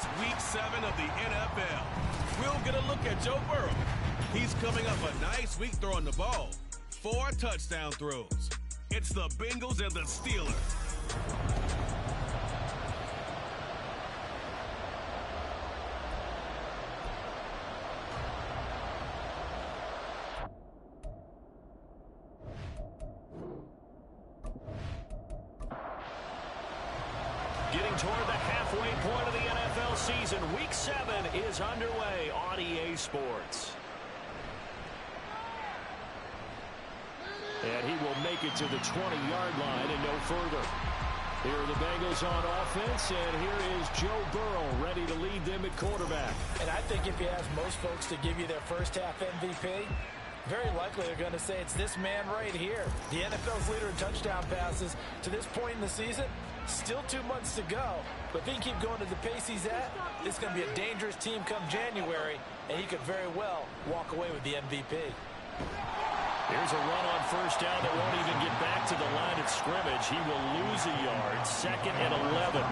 It's Week 7 of the NFL. We'll get a look at Joe Burrow. He's coming up a nice week throwing the ball. 4 touchdown throws. It's the Bengals and the Steelers. Getting toward the halfway point of the NFL season. Week 7 is underway on EA Sports. And he will make it to the 20-yard line and no further. Here are the Bengals on offense, and here is Joe Burrow ready to lead them at quarterback. And I think if you ask most folks to give you their first half MVP, very likely they're going to say it's this man right here. The NFL's leader in touchdown passes to this point in the season. Still 2 months to go, but if he can keep going at the pace he's at, it's going to be a dangerous team come January, and he could very well walk away with the MVP. Here's a run on first down that won't even get back to the line of scrimmage. He will lose a yard, 2nd and 11.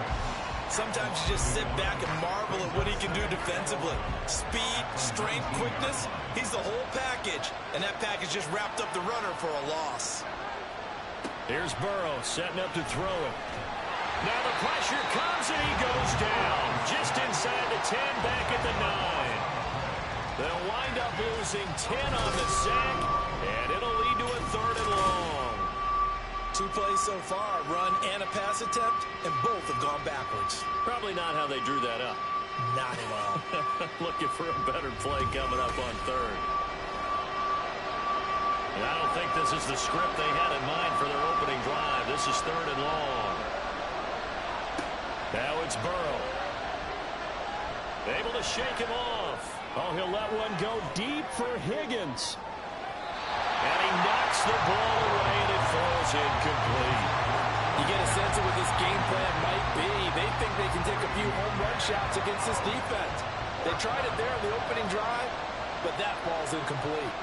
Sometimes you just sit back and marvel at what he can do defensively. Speed, strength, quickness, he's the whole package, and that package just wrapped up the runner for a loss. Here's Burrow setting up to throw it. Now the pressure comes and he goes down. Just inside the 10, back at the 9. They'll wind up losing 10 on the sack, and it'll lead to a 3rd and long. 2 plays so far, run and a pass attempt, and both have gone backwards. Probably not how they drew that up. Not at all. Looking for a better play coming up on 3rd. And I don't think this is the script they had in mind for their opening drive. This is 3rd and long. Now it's Burrow. Able to shake him off. Oh, he'll let one go deep for Higgins. And he knocks the ball away, and it falls incomplete. You get a sense of what this game plan might be. They think they can take a few home run shots against this defense. They tried it there on the opening drive, but that ball's incomplete.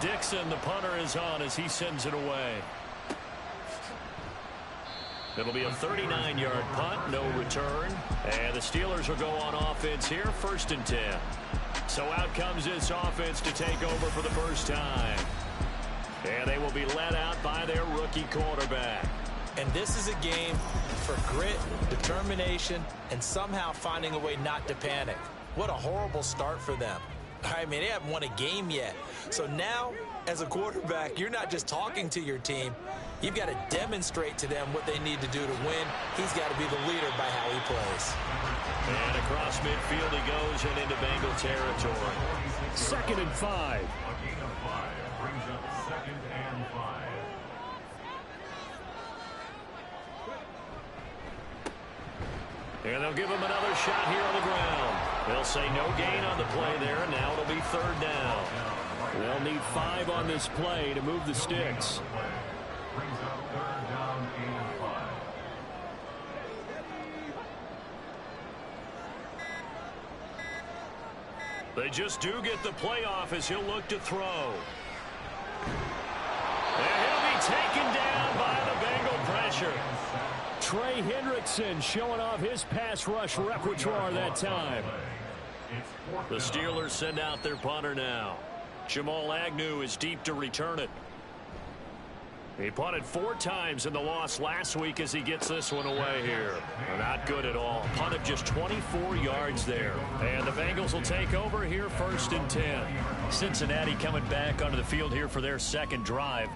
Dixon, the punter, is on as he sends it away. It'll be a 39-yard punt, no return. And the Steelers will go on offense here, 1st and 10. So out comes this offense to take over for the first time. And they will be led out by their rookie quarterback. And this is a game for grit, determination, and somehow finding a way not to panic. What a horrible start for them. I mean, they haven't won a game yet. So now, as a quarterback, you're not just talking to your team. You've got to demonstrate to them what they need to do to win. He's got to be the leader by how he plays. And across midfield he goes and into Bengal territory. 2nd and 5. A gain of 5 brings up 2nd and 5. And they'll give him another shot here on the ground. They'll say no gain on the play there. Now it'll be 3rd down. They'll need 5 on this play to move the sticks. Brings up 3rd down and 5. They just do get the playoff as he'll look to throw. And he'll be taken down by the Bengal pressure. Trey Hendrickson showing off his pass rush repertoire that time. The Steelers send out their punter now. Jamal Agnew is deep to return it. He punted 4 times in the loss last week as he gets this one away here. Not good at all. Punt of just 24 yards there. And the Bengals will take over here, 1st and 10. Cincinnati coming back onto the field here for their 2nd drive.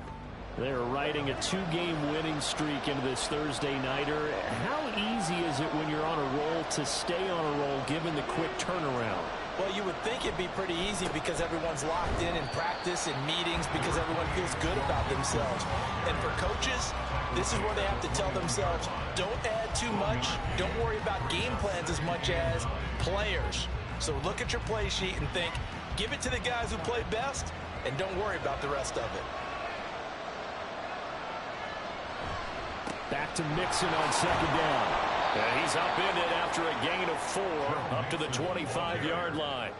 They're riding a 2-game winning streak into this Thursday nighter. How easy is it when you're on a roll to stay on a roll given the quick turnaround? Well, you would think it'd be pretty easy because everyone's locked in practice and meetings because everyone feels good about themselves. And for coaches, this is where they have to tell themselves, don't add too much. Don't worry about game plans as much as players. So look at your play sheet and think, give it to the guys who play best, and don't worry about the rest of it. Back to Mixon on 2nd down. And he's upended after a gain of 4 up to the 25-yard line.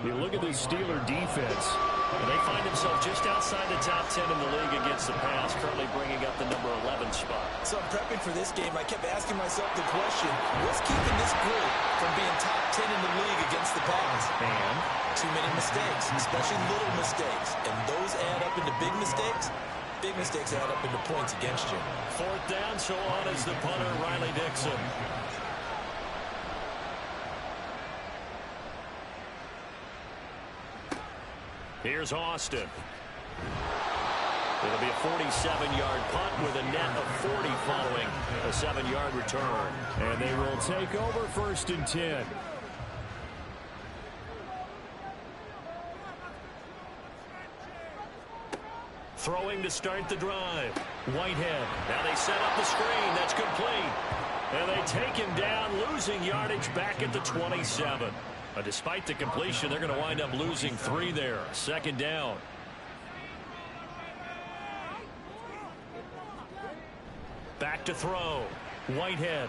You look at the Steeler defense. And they find themselves just outside the top 10 in the league against the pass, currently bringing up the number 11 spot. So I'm prepping for this game. I kept asking myself the question, what's keeping this group from being top 10 in the league against the pass? And too many mistakes, especially little mistakes. And those add up into big mistakes. Big mistakes add up into points against you. fourth down, so on is the punter, Riley Dixon. Here's Austin. It'll be a 47-yard punt with a net of 40 following a 7-yard return. And they will take over 1st and 10. Throwing to start the drive. Whitehead. Now they set up the screen. That's complete. And they take him down, losing yardage back at the 27. But despite the completion, they're going to wind up losing 3 there. 2nd down. Back to throw. Whitehead.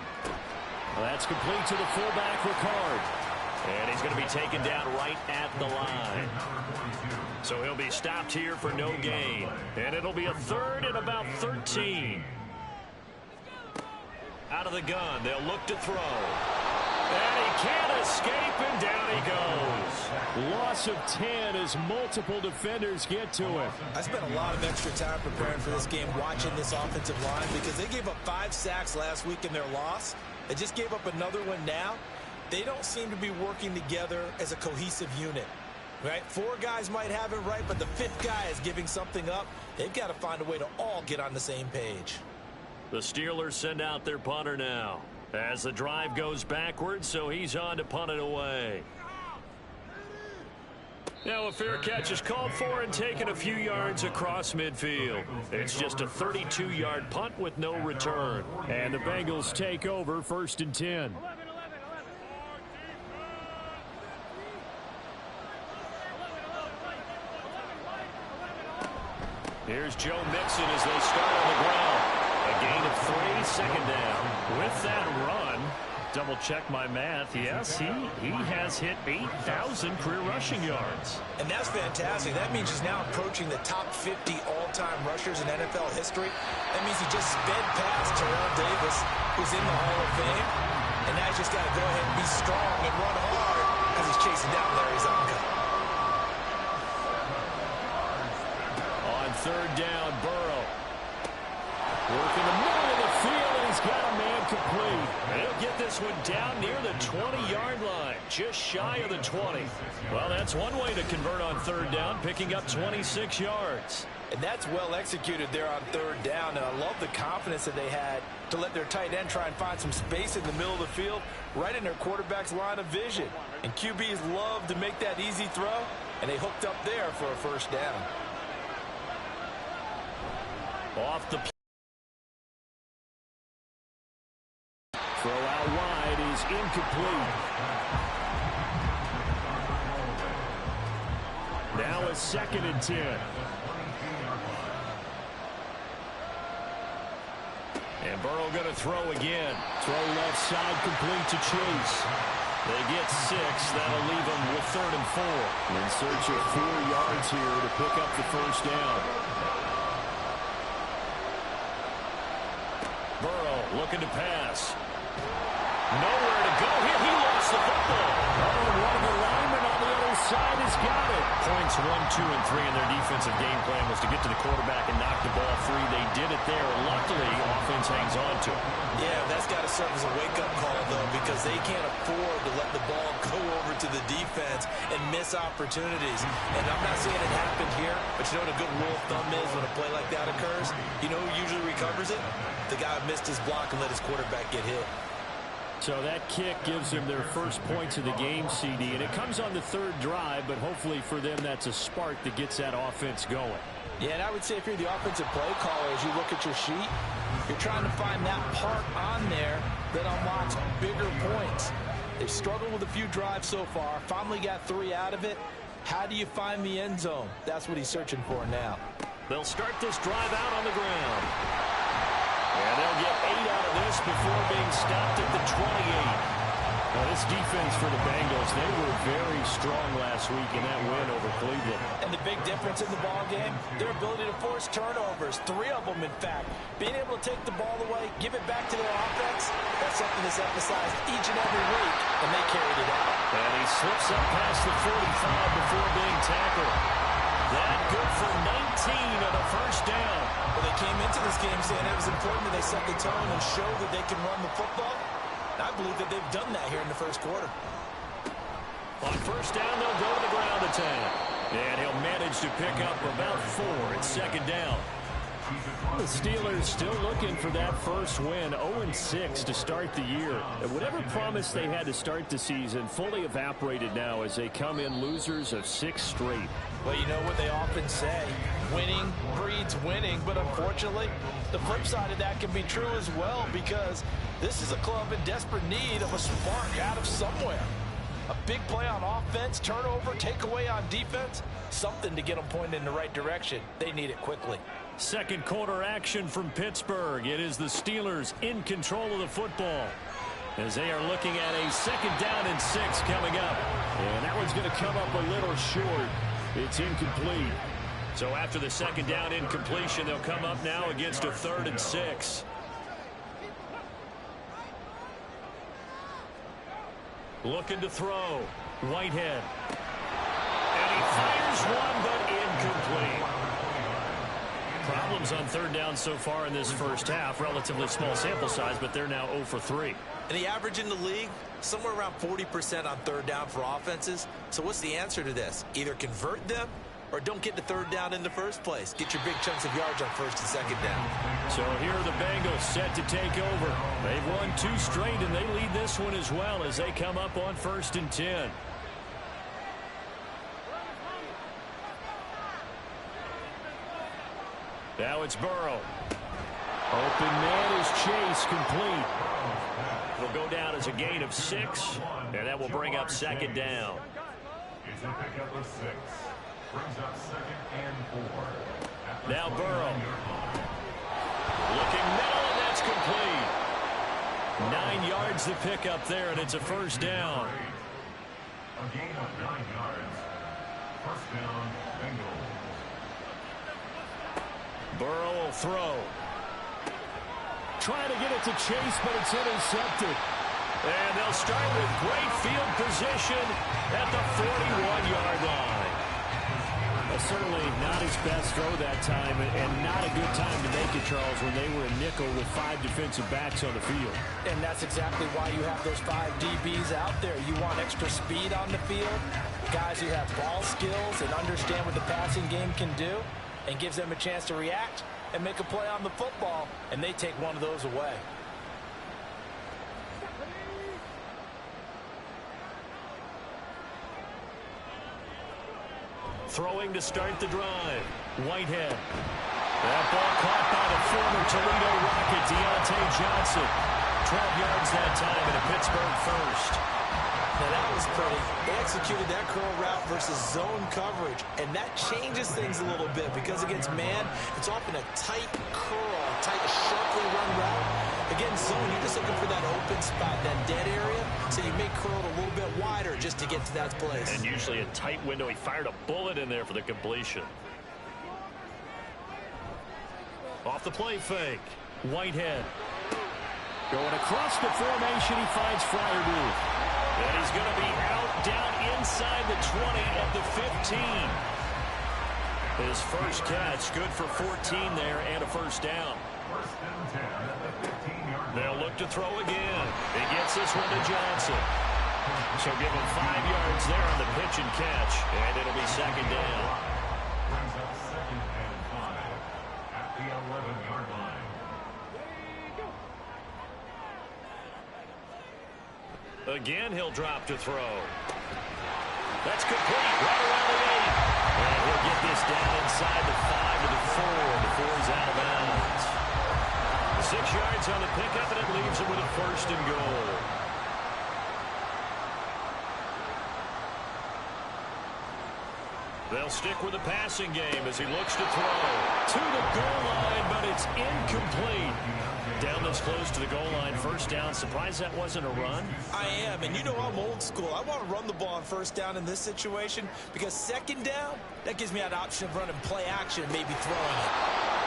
Well, that's complete to the fullback, Ricard. And he's going to be taken down right at the line. So he'll be stopped here for no gain. And it'll be a 3rd and about 13. Out of the gun, they'll look to throw. And he can't escape, and down he goes. Loss of 10 as multiple defenders get to him. I spent a lot of extra time preparing for this game, watching this offensive line, because they gave up 5 sacks last week in their loss. They just gave up another one now. They don't seem to be working together as a cohesive unit. Right? 4 guys might have it right, but the 5th guy is giving something up. They've got to find a way to all get on the same page. The Steelers send out their punter now as the drive goes backwards, so he's on to punt it away. Now a fair catch is called for and taken a few yards across midfield. It's just a 32-yard punt with no return. And the Bengals take over 1st and 10. Here's Joe Mixon as they start on the ground. A gain of 3, 2nd down. With that run, double check my math. Yes, he has hit 8,000 career rushing yards. And that's fantastic. That means he's now approaching the top 50 all-time rushers in NFL history. That means he just sped past Terrell Davis, who's in the Hall of Fame. And now he's just got to go ahead and be strong and run hard as he's chasing down Larry Zonka. On 3rd down, Burrow. Working the middle of the field, and he's got a man complete. And he'll get this one down near the 20-yard line, just shy of the 20. Well, that's one way to convert on 3rd down, picking up 26 yards. And that's well executed there on 3rd down. And I love the confidence that they had to let their tight end try and find some space in the middle of the field, right in their quarterback's line of vision. And QBs love to make that easy throw, and they hooked up there for a 1st down. Off the throw out wide is incomplete. Now a 2nd and 10. And Burrow going to throw again. Throw left side complete to Chase. They get 6. That'll leave them with 3rd and 4. In search of 4 yards here to pick up the 1st down. Burrow looking to pass. Nowhere to go here. He lost the football. Oh, one of the linemen on the other side has got it. Points 1, 2, and 3 in their defensive game plan was to get to the quarterback and knock the ball free. They did it there. Luckily, offense hangs on to it. Yeah, that's got to serve as a wake-up call, though, because they can't afford to let the ball go over to the defense and miss opportunities. And I'm not saying it happened here, but you know what a good rule of thumb is when a play like that occurs? You know who usually recovers it? The guy who missed his block and let his quarterback get hit. So that kick gives them their first points of the game, CD, and it comes on the 3rd drive, but hopefully for them that's a spark that gets that offense going. Yeah, and I would say if you're the offensive play caller, as you look at your sheet, you're trying to find that part on there that unlocks bigger points. They've struggled with a few drives so far, finally got 3 out of it. How do you find the end zone? That's what he's searching for now. They'll start this drive out on the ground. And they'll get 8 out of this before being stopped at the 28. Well, this defense for the Bengals, they were very strong last week in that win over Cleveland. And the big difference in the ball game, their ability to force turnovers, 3 of them, in fact. Being able to take the ball away, give it back to their offense, that's something that's emphasized each and every week, and they carried it out. And he slips up past the 45 before being tackled. That good for 19 on a first down. Well, they came into this game saying it was important that they set the tone and show that they can run the football. I believe that they've done that here in the first quarter. On first down, they'll go to the ground attack. And he'll manage to pick up about 4. It's second down. The Steelers still looking for that first win, 0-6 to start the year. And whatever promise they had to start the season fully evaporated now as they come in losers of 6 straight. Well, you know what they often say, winning breeds winning, but unfortunately, the flip side of that can be true as well, because this is a club in desperate need of a spark out of somewhere. A big play on offense, turnover, takeaway on defense, something to get them pointed in the right direction. They need it quickly. Second quarter action from Pittsburgh. It is the Steelers in control of the football as they are looking at a second down and 6 coming up. And that one's going to come up a little short. It's incomplete. So after the second down incompletion, they'll come up now against a 3rd and 6. Looking to throw. Whitehead. And he fires one, but incomplete. Problems on 3rd down so far in this first half. Relatively small sample size, but they're now 0 for 3. And the average in the league, somewhere around 40% on 3rd down for offenses. So what's the answer to this? Either convert them or don't get to 3rd down in the first place. Get your big chunks of yards on 1st and 2nd down. So here are the Bengals set to take over. They've won 2 straight, and they lead this one as well as they come up on 1st and 10. Now it's Burrow. Open man is Chase, complete. It'll go down as a gain of 6, and that will bring up 2nd down. It's a pickup of 6. Brings up 2nd and 4. Now Burrow. Looking middle, and that's complete. 9 yards to pick up there, and it's a first down. A gain of 9 yards. First down, Bengals. Burrow will throw. Trying to get it to Chase, but it's intercepted. And they'll start with great field position at the 41-yard line. Certainly not his best throw that time, and not a good time to make it, Charles, when they were a nickel with 5 defensive backs on the field. And that's exactly why you have those 5 DBs out there. You want extra speed on the field, guys who have ball skills and understand what the passing game can do, and gives them a chance to react and make a play on the football, and they take one of those away. Throwing to start the drive. Whitehead. That ball caught by the former Toledo Rocket, Deontay Johnson. 12 yards that time and a Pittsburgh first. Now that was pretty. They executed that curl route versus zone coverage, and that changes things a little bit because against man, it's often a tight curl, tight, sharply run route. Against zone, you're just looking for that open spot, that dead area, so you may curl it a little bit wider just to get to that place. And usually a tight window. He fired a bullet in there for the completion. Off the play fake. Whitehead. Going across the formation, he finds Freiermuth. And he's going to be out, down inside the 20 at the 15. His first catch, good for 14 there and a first down. First and 10 at the 15-yard line. They'll look to throw again. He gets this one to Johnson. So give him 5 yards there on the pitch and catch, and it'll be second down. Brings up 2nd and 5 at the 11-yard line. Again, he'll drop to throw. That's complete, right around the 8. And he'll get this down inside the 5 to the 4 before he's out of bounds. 6 yards on the pickup, and it leaves him with a first and goal. They'll stick with the passing game as he looks to throw. To the goal line, but it's incomplete. down this close to the goal line. First down. Surprised that wasn't a run? I am, and you know I'm old school. I want to run the ball on first down in this situation because second down, that gives me an option of running play action and maybe throwing it.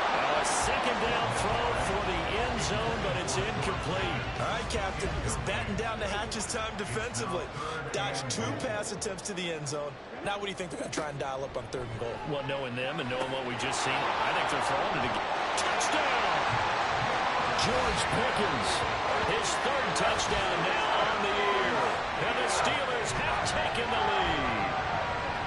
A second down throw for the end zone, but it's incomplete. All right, Captain. It's batten down the hatches time defensively. Dodged 2 pass attempts to the end zone. Now what do you think they're going to try and dial up on 3rd and goal? Well, knowing them and knowing what we just seen, I think they're throwing it again. Touchdown! George Pickens. His 3rd touchdown now on the year. And the Steelers have taken the lead.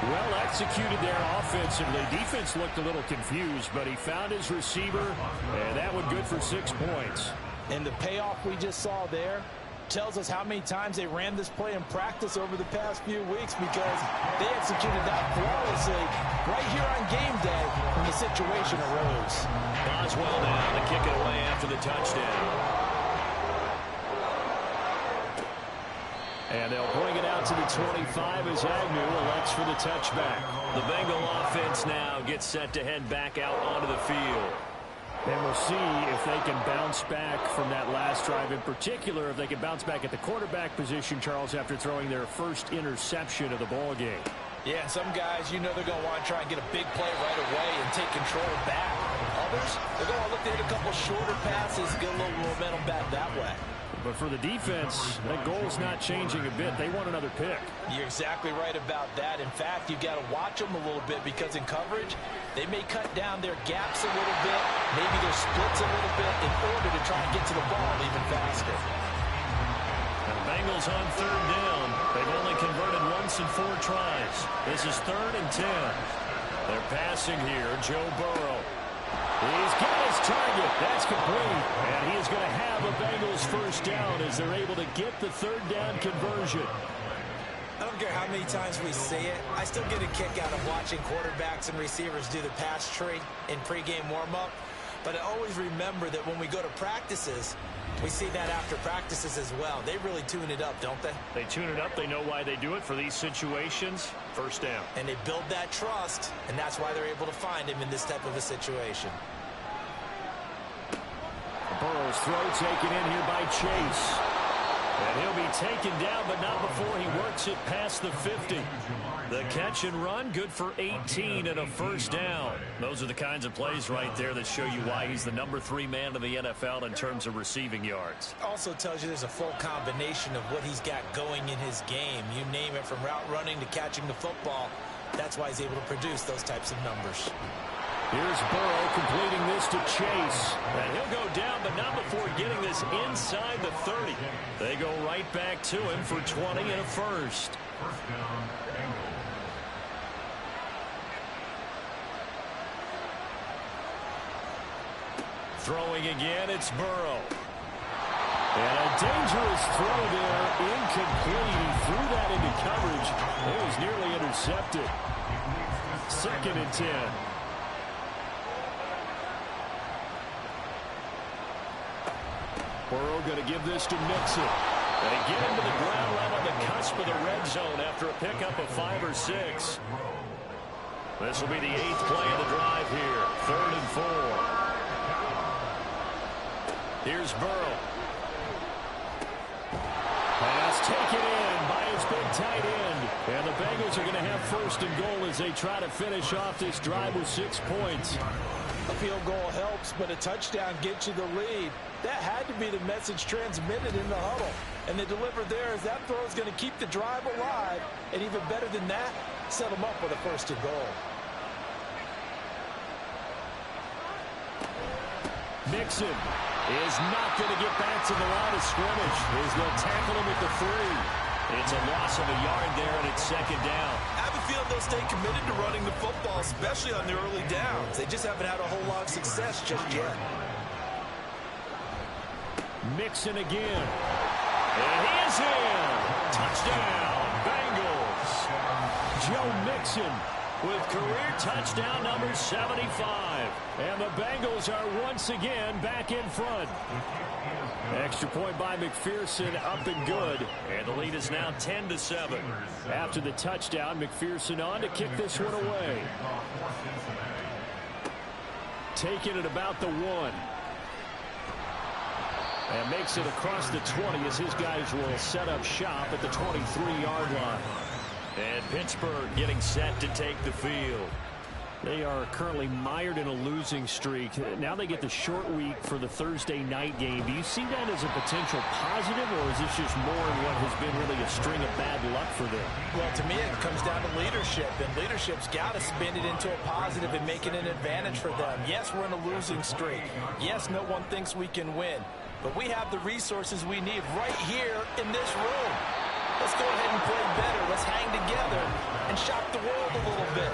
Well executed there offensively. Defense looked a little confused, but he found his receiver, and that one good for 6 points. And the payoff we just saw there tells us how many times they ran this play in practice over the past few weeks because they executed that flawlessly right here on game day when the situation arose. Boswell now to kick it away after the touchdown. And they'll bring it out to the 25 as Agnew elects for the touchback. The Bengal offense now gets set to head back out onto the field. And we'll see if they can bounce back from that last drive. In particular, if they can bounce back at the quarterback position, Charles, after throwing their first interception of the ball game. Yeah, some guys, you know they're going to want to try and get a big play right away and take control back. Others, they're going to look to hit a couple shorter passes, get a little momentum back that way. But for the defense, that goal's not changing a bit. They want another pick. You're exactly right about that. In fact, you've got to watch them a little bit because in coverage, they may cut down their gaps a little bit, maybe their splits a little bit in order to try and get to the ball even faster. And the Bengals on 3rd down. They've only converted once in 4 tries. This is 3rd and 10. They're passing here. Joe Burrow. He's got his target. That's complete. And he is going to have a Bengals first down as they're able to get the 3rd down conversion. I don't care how many times we see it. I still get a kick out of watching quarterbacks and receivers do the pass tree in pregame warm-up. But I always remember that when we go to practices, we see that after practices as well. They really tune it up, don't they? They tune it up. They know why they do it for these situations. First down. And they build that trust, and that's why they're able to find him in this type of a situation. Burrow's throw taken in here by Chase. And he'll be taken down, but not before he works it past the 50. The catch and run, good for 18 and a first down. Those are the kinds of plays right there that show you why he's the number 3 man in the NFL in terms of receiving yards. Also tells you there's a full combination of what he's got going in his game. You name it, from route running to catching the football. That's why he's able to produce those types of numbers. Here's Burrow completing this to Chase. And he'll go down, but not before getting this inside the 30. They go right back to him for 20 and a first. First down, Bengals. Throwing again, it's Burrow. And a dangerous throw there, incomplete. He threw that into coverage. It was nearly intercepted. 2nd and 10. Burrow going to give this to Mixon. They get him to the ground right on the cusp of the red zone after a pickup of 5 or 6. This will be the 8th play of the drive here. 3rd and 4. Here's Burrow. Pass taken in by his big tight end. And the Bengals are going to have 1st and goal as they try to finish off this drive with 6 points. A field goal helps, but a touchdown gets you the lead. That had to be the message transmitted in the huddle. And they delivered there as that throw is going to keep the drive alive. And even better than that, set them up with a 1st and goal. Mixon is not going to get back to the line of scrimmage as they'll tackle him at the 3. It's a loss of a yard there, and it's 2nd down. I have a feeling they'll stay committed to running the football, especially on the early downs. They just haven't had a whole lot of success just yet. Mixon again. And he is in. Touchdown, Bengals. Joe Mixon with career touchdown number 75. And the Bengals are once again back in front. Extra point by McPherson, up and good. And the lead is now 10-7. After the touchdown, McPherson on to kick this one away. Taking it about the 1. And makes it across the 20 as his guys will set up shop at the 23-yard line. And Pittsburgh getting set to take the field. They are currently mired in a losing streak. Now they get the short week for the Thursday night game. Do you see that as a potential positive, or is this just more what has been really a string of bad luck for them? Well, to me, it comes down to leadership, and leadership's got to spin it into a positive and make it an advantage for them. Yes, we're in a losing streak. Yes, no one thinks we can win, but we have the resources we need right here in this room. Let's go ahead and play better. Let's hang together and shock the world a little bit.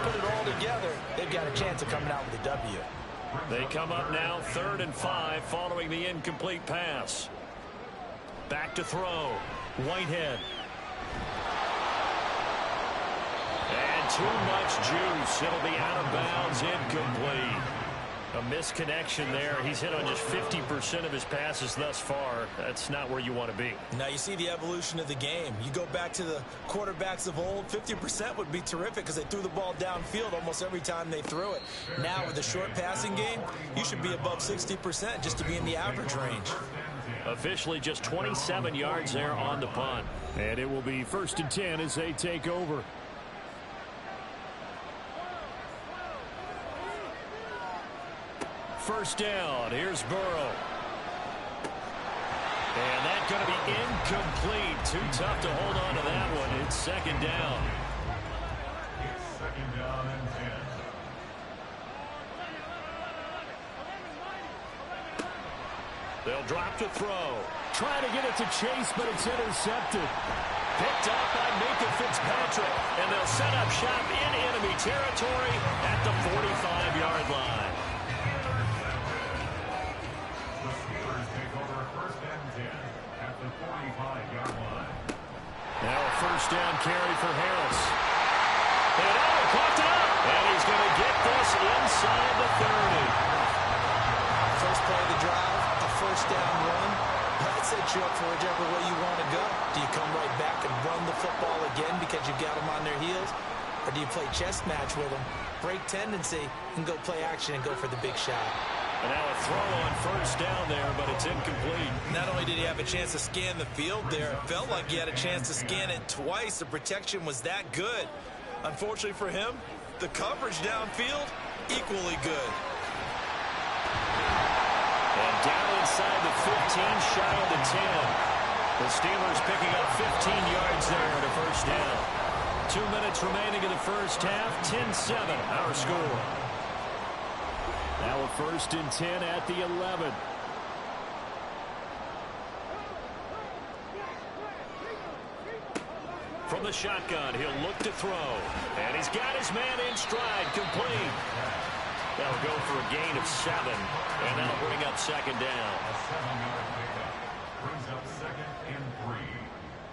Put it all together. They've got a chance of coming out with a W. They come up now 3rd and 5 following the incomplete pass. Back to throw. Whitehead. And too much juice. It'll be out of bounds, incomplete. A misconnection there. He's hit on just 50% of his passes thus far. That's not where you want to be. Now you see the evolution of the game. You go back to the quarterbacks of old, 50% would be terrific because they threw the ball downfield almost every time they threw it. Now with the short passing game, you should be above 60% just to be in the average range. Officially just 27 yards there on the punt. And it will be 1st and 10 as they take over. First down. Here's Burrow. And that's going to be incomplete. Too tough to hold on to that one. It's 2nd down. It's 2nd down and 10. They'll drop to throw. Trying to get it to Chase, but it's intercepted. Picked up by Minka Fitzpatrick. And they'll set up shop in enemy territory at the 45-yard line. Now a 1st down carry for Harris. And he caught it up. And he's going to get this inside the 30. First play of the drive, a 1st down run. That sets you up for whichever way you want to go. Do you come right back and run the football again because you've got them on their heels? Or do you play chess match with them, break tendency, and go play action and go for the big shot? And now a throw on 1st down there, but it's incomplete. Not only did he have a chance to scan the field there, it felt like he had a chance to scan it twice. The protection was that good. Unfortunately for him, the coverage downfield, equally good. And down inside the 15, shy of the 10. The Steelers picking up 15 yards there at a 1st down. 2 minutes remaining in the 1st half, 10-7, our score. Now a 1st and 10 at the 11. From the shotgun, he'll look to throw. And he's got his man in stride, complete. That'll go for a gain of 7. And that'll bring up 2nd down. A 7-yard pickup brings up 2nd and 3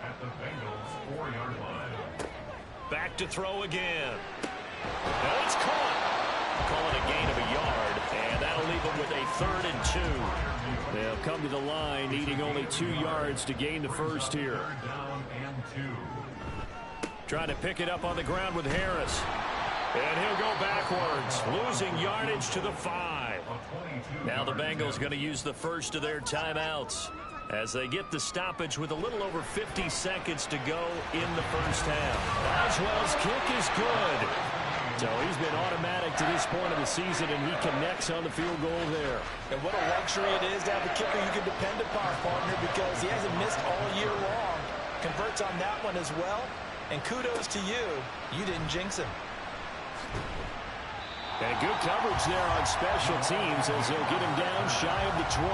at the Bengals' 4-yard line. Back to throw again. And it's caught. Call it a gain of a yard, and that'll leave them with a 3rd and 2. They'll come to the line needing only 2 yards to gain the 1st here. 3rd down and 2. Trying to pick it up on the ground with Harris. And he'll go backwards, losing yardage to the 5. Now the Bengals going to use the first of their timeouts as they get the stoppage with a little over 50 seconds to go in the 1st half. Boswell's kick is good. So he's been automatic to this point of the season, and he connects on the field goal there. And what a luxury it is to have a kicker you can depend upon, partner, because he hasn't missed all year long. Converts on that one as well. And kudos to you. You didn't jinx him. And good coverage there on special teams as they'll get him down shy of the 20.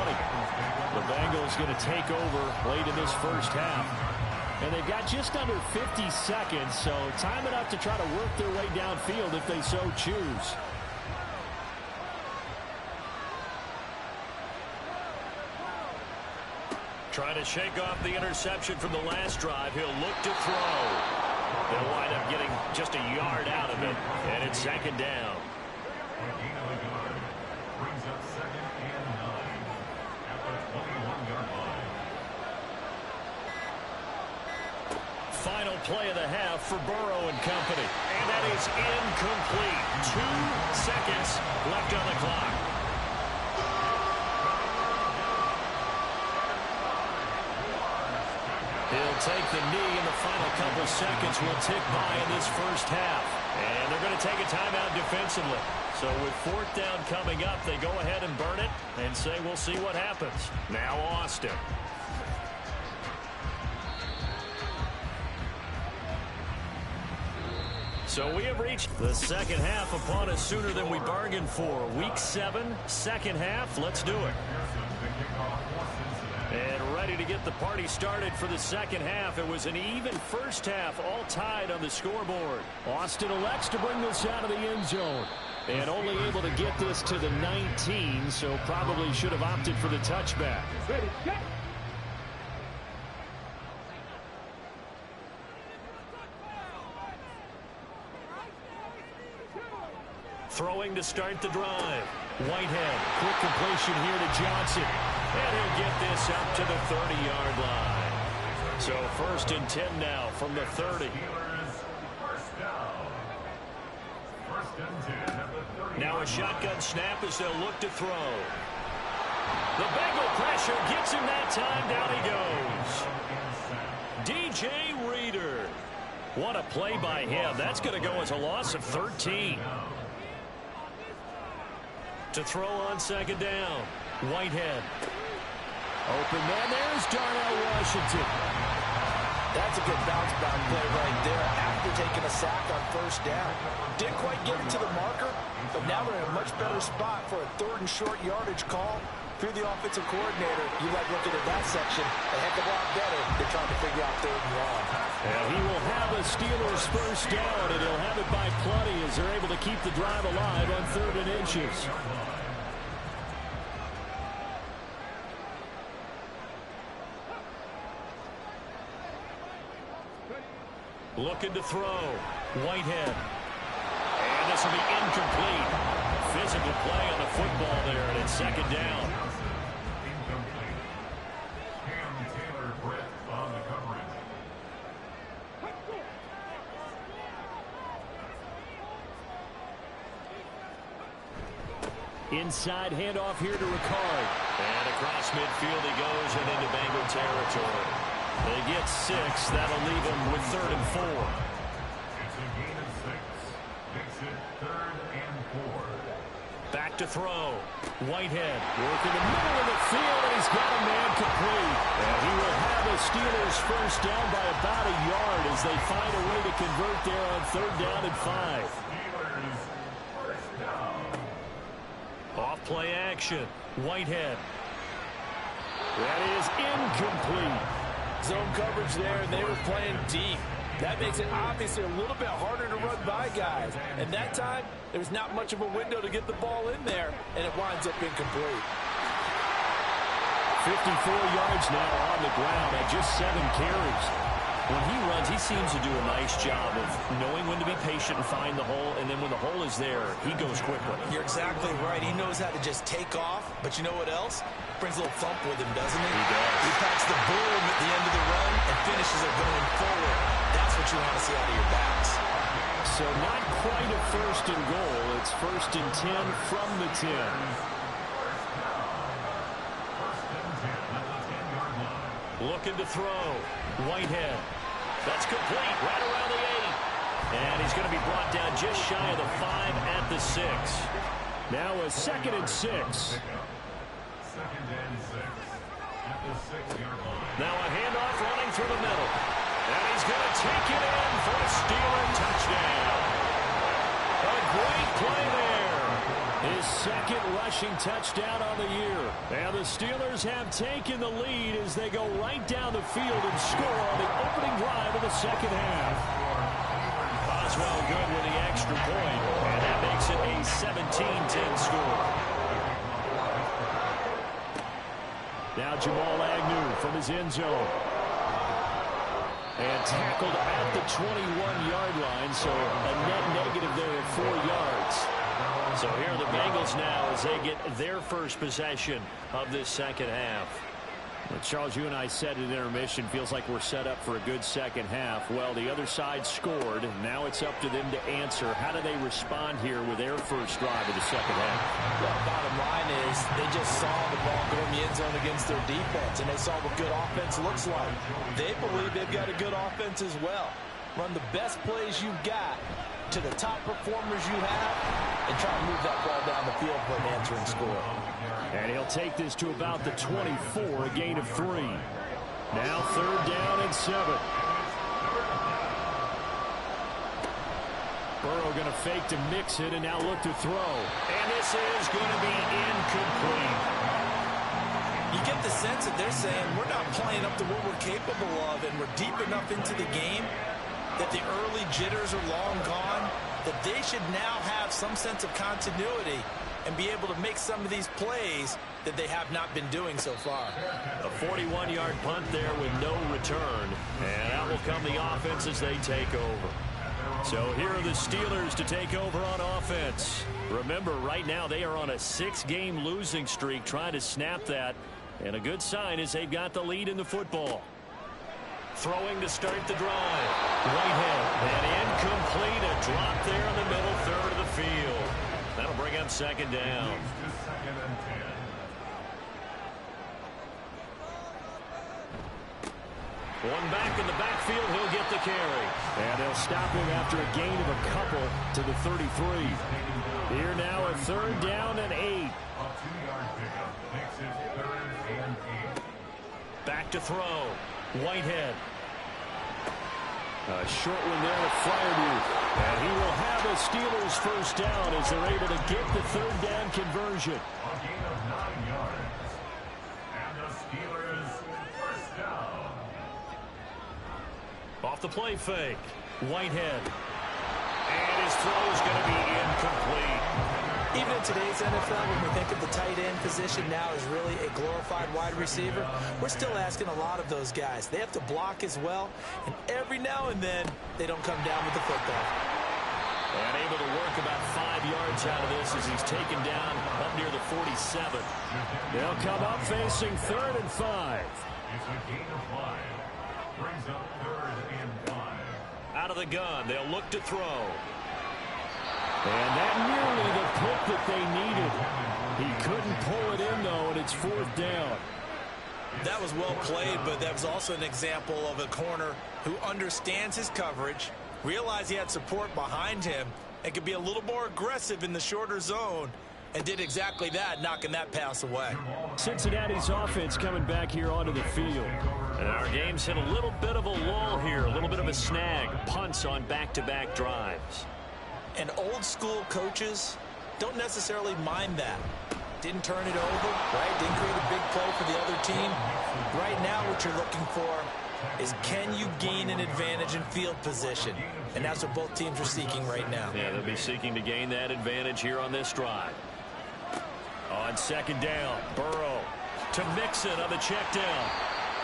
The Bengals going to take over late in this 1st half. And they've got just under 50 seconds, so time enough to try to work their way downfield if they so choose. Trying to shake off the interception from the last drive. He'll look to throw. They'll wind up getting just a yard out of it, and it's 2nd down. Brings up 2nd and 9 at the 21-yard line. Final play of the half for Burrow and company. And that is incomplete. 2 seconds left on the clock. He'll take the knee, and the final couple seconds will tick by in this first half. And they're going to take a timeout defensively. So with fourth down coming up, they go ahead and burn it and say we'll see what happens. Now Austin. So we have reached the second half upon us sooner than we bargained for. Week 7, second half. Let's do it. And ready to get the party started for the second half. It was an even first half, all tied on the scoreboard. Austin elects to bring this out of the end zone. And only able to get this to the 19, so probably should have opted for the touchback. Ready, go. Throwing to start the drive. Whitehead, quick completion here to Johnson. And he'll get this up to the 30-yard line. So 1st and 10 now from the 30. Now a shotgun snap as they'll look to throw. The Bengal pressure gets him that time. Down he goes. DJ Reader. What a play by him. That's going to go as a loss of 13. To throw on second down. Whitehead. Open man. There's Darnell Washington. That's a good bounce-back play right there after taking a sack on first down. Didn't quite get it to the marker, but now they're in a much better spot for a 3rd and short yardage call. If you're the offensive coordinator, you like looking at that section a heck of a lot better than trying to figure out 3rd and long. And he will have a Steelers first down, and he'll have it by plenty as they're able to keep the drive alive on 3rd and inches. Looking to throw. Whitehead. And this will be incomplete. Physical play on the football there, and it's second down. Incomplete. Cam Taylor-Britt on the coverage. Inside handoff here to Ricard. And across midfield he goes and into Bengal territory. They get 6. That'll leave them with 3rd and 4. It's a gain of 6. Makes it 3rd and 4. Back to throw. Whitehead working the middle of the field, and he's got a man complete. And he will have the Steelers first down by about a yard as they find a way to convert there on 3rd down and 5. Steelers first down. Off play action. Whitehead. That is incomplete. Zone coverage there, and they were playing deep. That makes it obviously a little bit harder to run by guys. And that time, there was not much of a window to get the ball in there, and it winds up incomplete. 54 yards now on the ground at just 7 carries. When he runs, he seems to do a nice job of knowing when to be patient and find the hole, and then when the hole is there, he goes quickly. You're exactly right. He knows how to just take off, but you know what else? Brings a little thump with him, doesn't he? He does. He packs the boom at the end of the run and finishes it going forward. That's what you want to see out of your backs. So not quite a 1st and goal. It's 1st and 10 from the 10. Looking to throw. Whitehead. That's complete right around the 8. And he's going to be brought down just shy of the 5 at the 6. Now a 2nd and 6. 2nd and 6 at the 6-yard line. Now a handoff running through the middle. And he's going to take it in for a Steeler touchdown. A great play there. His 2nd rushing touchdown on the year. And the Steelers have taken the lead as they go right down the field and score on the opening drive of the second half. Boswell good with the extra point, and that makes it a 17-10 score. Now Jamal Agnew from his end zone. And tackled at the 21-yard line, so a net negative there of 4 yards. So here are the Bengals now as they get their first possession of this second half. Well, Charles, you and I said at intermission, feels like we're set up for a good second half. Well, the other side scored. Now it's up to them to answer. How do they respond here with their first drive of the second half? Well, bottom line is they just saw the ball go in the end zone against their defense, and they saw what good offense looks like. They believe they've got a good offense as well. Run the best plays you've got to the top performers you have and try to move that ball down the field for an answering score. And he'll take this to about the 24, a gain of 3. Now 3rd down and 7. Burrow going to fake to mix it and now look to throw. And this is going to be incomplete. You get the sense that they're saying we're not playing up to what we're capable of, and we're deep enough into the game that the early jitters are long gone, that they should now have some sense of continuity and be able to make some of these plays that they have not been doing so far. A 41-yard punt there with no return, and that will come the offense as they take over. So here are the Steelers to take over on offense. Remember, right now they are on a 6-game losing streak, trying to snap that, and a good sign is they've got the lead in the football. Throwing to start the drive. Whitehead, and incomplete. A drop there in the middle third of the field. That'll bring up 2nd down. One back in the backfield, he'll get the carry. And they'll stop him after a gain of a couple to the 33. Here now a 3rd down and 8. A 2-yard pickup makes it 3rd and 8. Back to throw. Whitehead. A short one there to Freiermuth. And he will have a Steelers first down as they're able to get the 3rd down conversion. A gain of 9 yards. And the Steelers first down. Off the play fake. Whitehead. And his throw is going to be incomplete. Even in today's NFL, when we think of the tight end position now as really a glorified wide receiver, we're still asking a lot of those guys. They have to block as well, and every now and then, they don't come down with the football. And able to work about 5 yards out of this as he's taken down up near the 47. They'll come up facing 3rd and 5. It's a gain of 5. Brings up 3rd and 5. Out of the gun, they'll look to throw. And that nearly the pick that they needed. He couldn't pull it in, though, and it's 4th down. That was well played, but that was also an example of a corner who understands his coverage, realized he had support behind him, and could be a little more aggressive in the shorter zone, and did exactly that, knocking that pass away. Cincinnati's offense coming back here onto the field. And our game's hit a little bit of a lull here, a little bit of a snag. Punts on back-to-back drives. And old-school coaches don't necessarily mind that. Didn't turn it over, right? Didn't create a big play for the other team. Right now what you're looking for is can you gain an advantage in field position? And that's what both teams are seeking right now. Yeah, they'll be seeking to gain that advantage here on this drive. On 2nd down, Burrow to Mixon on the check down.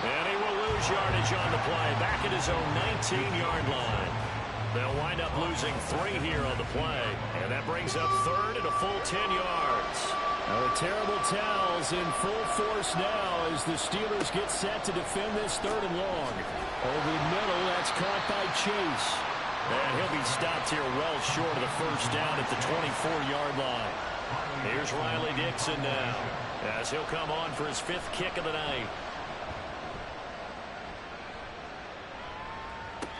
And he will lose yardage on the play, back at his own 19-yard line. They'll wind up losing 3 here on the play. And that brings up 3rd and a full 10 yards. Now the terrible towels in full force now as the Steelers get set to defend this 3rd and long. Over the middle, that's caught by Chase. And he'll be stopped here well short of the first down at the 24-yard line. Here's Riley Dixon now as he'll come on for his 5th kick of the night.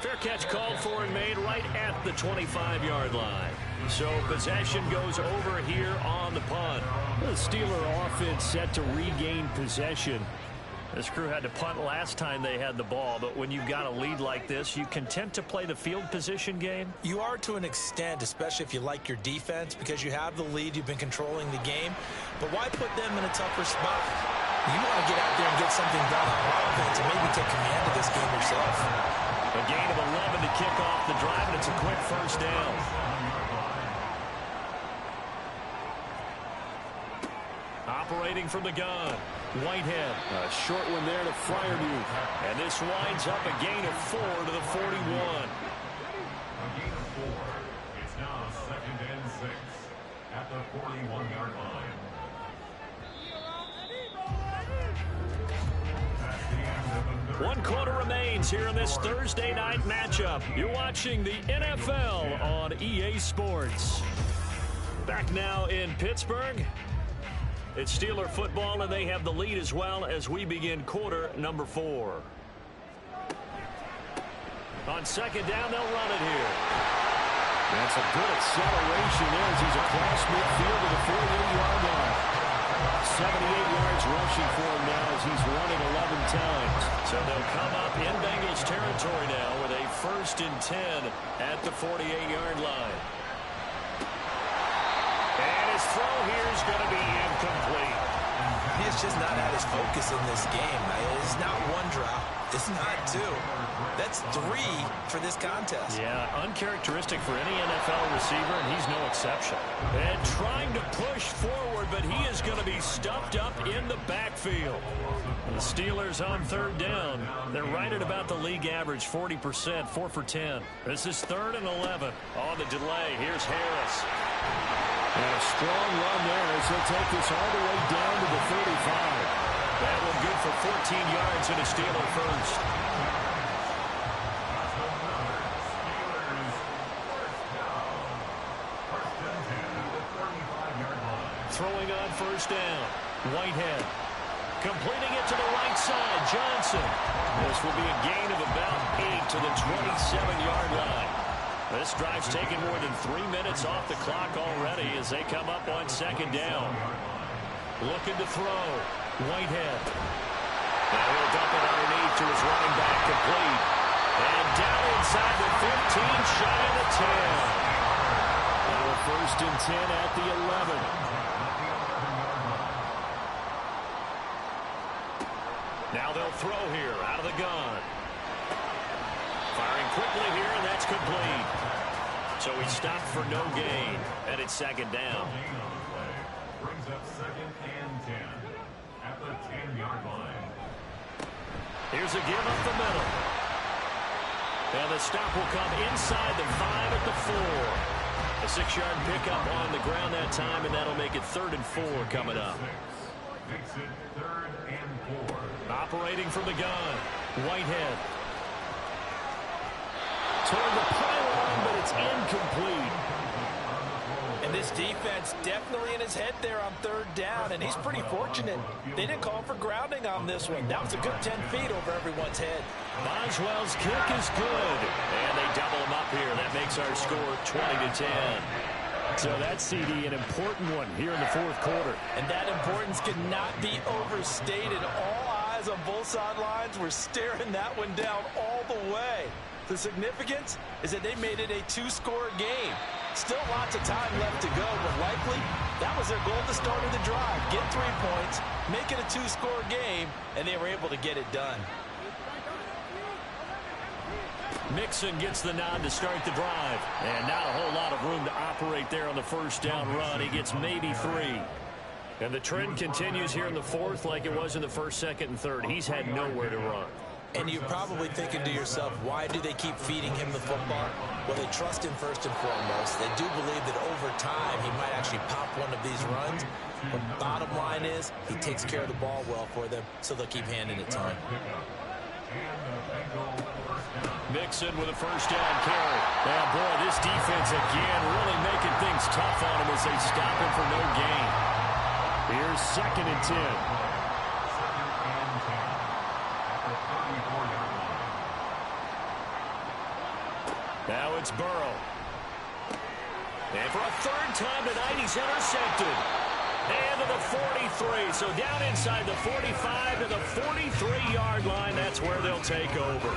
Fair catch called for and made right at the 25-yard line. So possession goes over here on the punt. The Steeler offense set to regain possession. This crew had to punt last time they had the ball, but when you've got a lead like this, you content to play the field position game? You are to an extent, especially if you like your defense, because you have the lead, you've been controlling the game. But why put them in a tougher spot? You want to get out there and get something done on offense and maybe take command of this game yourself. A gain of 11 to kick off the drive, and it's a quick first down. Operating from the gun, Whitehead. A short one there to Freiermuth. And this winds up a gain of 4 to the 41. A gain of 4. It's now 2nd and 6 at the 41-yard line. One quarter remains here in this Thursday night matchup. You're watching the NFL on EA Sports. Back now in Pittsburgh. It's Steeler football, and they have the lead as well as we begin quarter number 4. On second down, they'll run it here. That's a good acceleration there as he's across midfield to the 48-yard line. 78 yards rushing for him now as he's running 11 times. So they'll come up in Bengals territory now with a 1st and 10 at the 48-yard line. And his throw here is going to be incomplete. He's just not at his focus in this game. It's not one drop. It's not 2. That's 3 for this contest. Yeah, uncharacteristic for any NFL receiver, and he's no exception. And trying to push forward, but he is going to be stuffed up in the backfield. The Steelers on 3rd down. They're right at about the league average, 40%, 4 for 10. This is 3rd and 11. On the delay, here's Harris. And a strong run there as he'll take this all the way down to the 35. That one good for 14 yards and a Steeler first. Throwing on 1st down. Whitehead. Completing it to the right side. Johnson. This will be a gain of about 8 to the 27-yard line. This drive's taken more than 3 minutes off the clock already as they come up on 2nd down. Looking to throw. Whitehead. Now he'll dump it underneath to his running back, complete. And down inside the 15, shy of the 10. Now a 1st and 10 at the 11. Now they'll throw here out of the gun. Firing quickly here, and that's complete. So he stopped for no gain, and it's 2nd down. Brings up 2nd and 10 at the 10-yard line. Here's a give up the middle. And the stop will come inside the 5 at the 4. A 6-yard pickup on the ground that time, and that'll make it 3rd and 4 coming up. Makes it 3rd and 4. Operating from the gun. Whitehead. Toward the pylon, but it's incomplete. And this defense definitely in his head there on 3rd down, and he's pretty fortunate. They didn't call for grounding on this one. That was a good 10 feet over everyone's head. Boswell's kick is good. And they double him up here. That makes our score 20-10. So that CD, an important one here in the 4th quarter. And that importance cannot be overstated. All eyes on both sidelines were staring that one down all the way. The significance is that they made it a 2-score game. Still lots of time left to go, but likely that was their goal to start of the drive. Get 3 points, make it a 2-score game, and they were able to get it done. Mixon gets the nod to start the drive. And not a whole lot of room to operate there on the 1st down run. He gets maybe 3. And the trend continues here in the 4th like it was in the 1st, 2nd, and 3rd. He's had nowhere to run. And you're probably thinking to yourself, why do they keep feeding him the football? Well, they trust him first and foremost. They do believe that over time he might actually pop one of these runs. But bottom line is he takes care of the ball well for them, so they'll keep handing it to him. Mixon with a 1st down carry. And boy, this defense again really making things tough on him as they stop him for no gain. Here's 2nd and 10. Now it's Burrow. And for a 3rd time tonight, he's intercepted. And to the 43. So down inside the 45 to the 43-yard line. That's where they'll take over.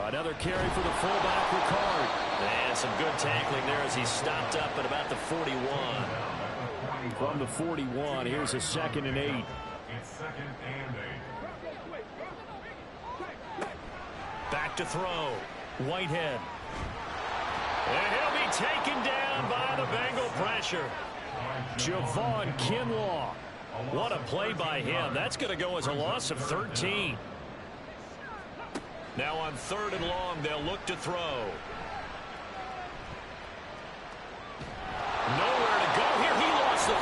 Another carry for the fullback, Ricard. And some good tackling there as he stopped up at about the 41. From the 41, here's a 2nd and 8. It's 2nd and 8. Back to throw. Whitehead. And he'll be taken down by the Bengal pressure. Javon Kinlaw. What a play by him. That's going to go as a loss of 13. Now on 3rd and long, they'll look to throw. Nowhere to go here. He lost the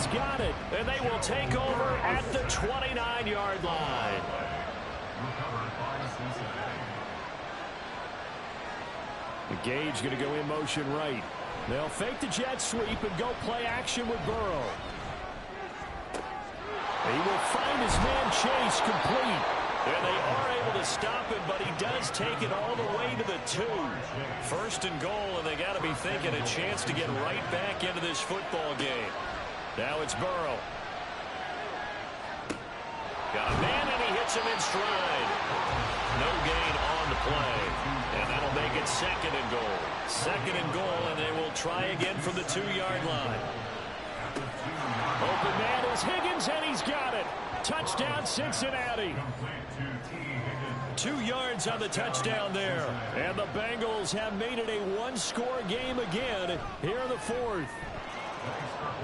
He's got it, and they will take over at the 29-yard line. Gage going to go in motion right. They'll fake the jet sweep and go play action with Burrow. He will find his man Chase complete. And they are able to stop him, but he does take it all the way to the 2. First and goal, and they got to be thinking a chance to get right back into this football game. Now it's Burrow. Got a man, and he hits him in stride. No gain on the play. And that'll make it second and goal. Second and goal, and they will try again from the 2-yard line. Open man is Higgins, and he's got it. Touchdown, Cincinnati. 2 yards on the touchdown there. And the Bengals have made it a one-score game again here in the 4th.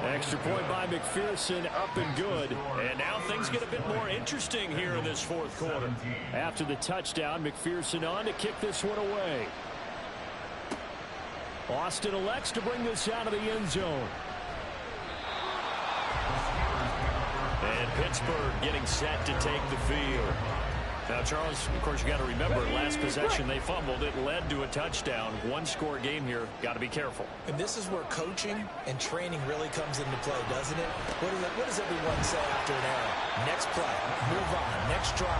Extra point by McPherson, up and good. And now things get a bit more interesting here in this 4th quarter. After the touchdown, McPherson on to kick this one away. Austin elects to bring this out of the end zone. And Pittsburgh getting set to take the field. Now, Charles, of course, you got to remember, last possession they fumbled. It led to a touchdown. One-score game here. Got to be careful. And this is where coaching and training really comes into play, doesn't it? What does everyone say after an error? Next play, move on, next drive.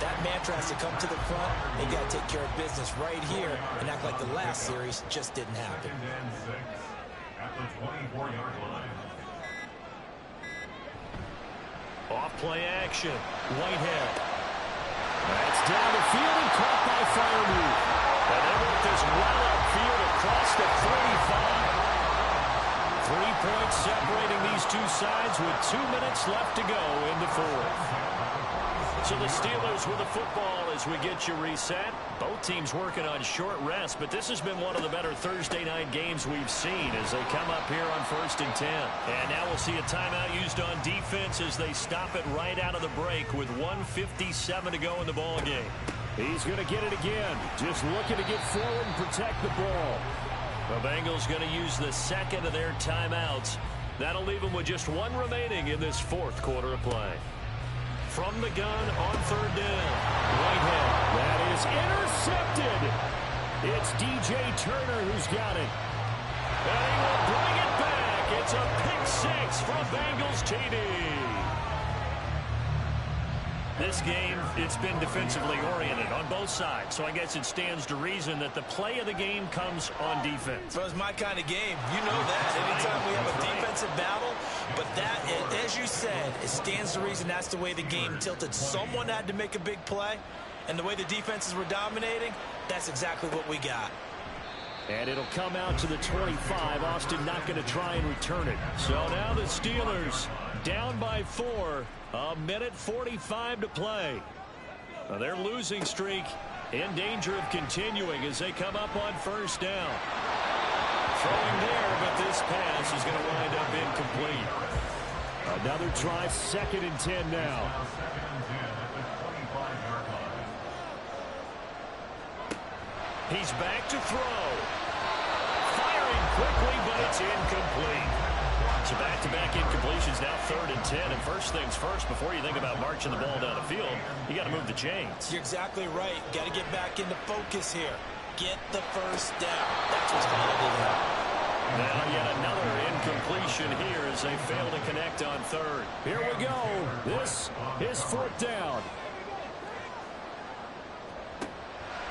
That mantra has to come to the front. They got to take care of business right here and act like the last series just didn't happen. At the 24-yard line. Off play action. Whitehead. That's down the field and caught by Freiermuth. And they work this well upfield across the 35. 3 points separating these two sides with 2 minutes left to go in the 4th. So the Steelers with the football as we get you reset. Both teams working on short rest, but this has been one of the better Thursday night games we've seen as they come up here on 1st and 10. And now we'll see a timeout used on defense as they stop it right out of the break with 1:57 to go in the ball game. He's going to get it again, just looking to get forward and protect the ball. The Bengals going to use the second of their timeouts. That'll leave them with just one remaining in this 4th quarter of play. From the gun on 3rd down. Whitehead. That is intercepted. It's DJ Turner who's got it. And he will bring it back. It's a pick 6 from Bengals TD. This game, it's been defensively oriented on both sides, so I guess it stands to reason that the play of the game comes on defense. Well, it's my kind of game. You know that. Anytime we have a defensive battle, but that, as you said, it stands to reason that's the way the game tilted. Someone had to make a big play, and the way the defenses were dominating, that's exactly what we got. And it'll come out to the 25. Austin not going to try and return it. So now the Steelers down by 4. A minute 45 to play. Now their losing streak in danger of continuing as they come up on 1st down. Throwing there, but this pass is going to wind up incomplete. Another try, 2nd and 10 now. He's back to throw. Firing quickly, but it's incomplete. So back-to-back incompletions, now 3rd and 10. And first things first, before you think about marching the ball down the field, you got to move the chains. You're exactly right. Got to get back into focus here. Get the first down. That's what's going to do that. Now yet another incompletion here as they fail to connect on 3rd. Here we go. This is 4th down.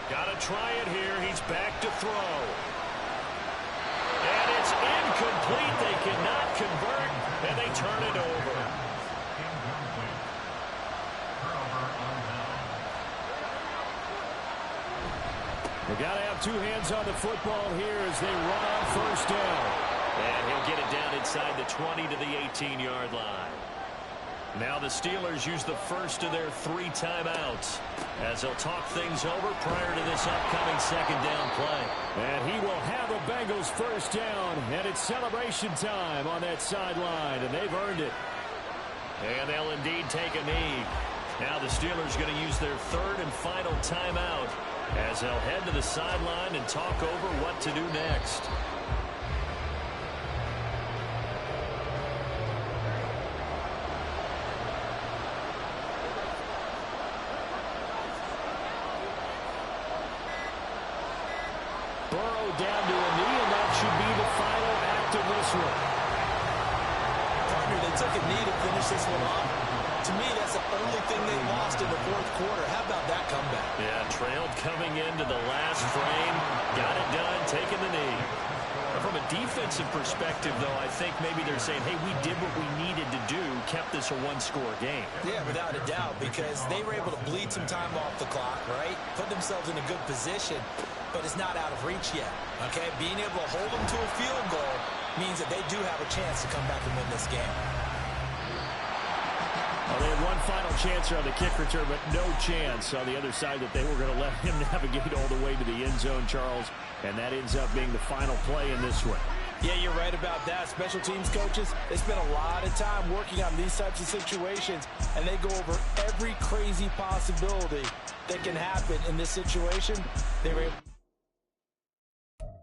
Got to try it here. He's back to throw. And it's incomplete. They cannot convert, and they turn it over. They got to have 2 hands on the football here as they run on 1st down. And he'll get it down inside the 20 to the 18-yard line. Now the Steelers use the first of their 3 timeouts as they'll talk things over prior to this upcoming 2nd down play. And he will have a Bengals 1st down, and it's celebration time on that sideline, and they've earned it. And they'll indeed take a knee. Now the Steelers going to use their 3rd and final timeout as they'll head to the sideline and talk over what to do next. Burrow down to a knee, and that should be the final act of this one. Partner, they took a knee to finish this one off. To me, that's the only thing they lost in the fourth quarter. How about that comeback? Yeah, trailed coming into the last frame. Got it done, taking the knee. From a defensive perspective, though, I think maybe they're saying, hey, we did what we needed to do, kept this a one-score game. Yeah, without a doubt, because they were able to bleed some time off the clock, right? Put themselves in a good position, but it's not out of reach yet, okay? Being able to hold them to a field goal means that they do have a chance to come back and win this game. Well, they had one final chance here on the kick return, but no chance on the other side that they were going to let him navigate all the way to the end zone, Charles. And that ends up being the final play in this one. Yeah, you're right about that. Special teams coaches, they spend a lot of time working on these types of situations, and they go over every crazy possibility that can happen in this situation. They were able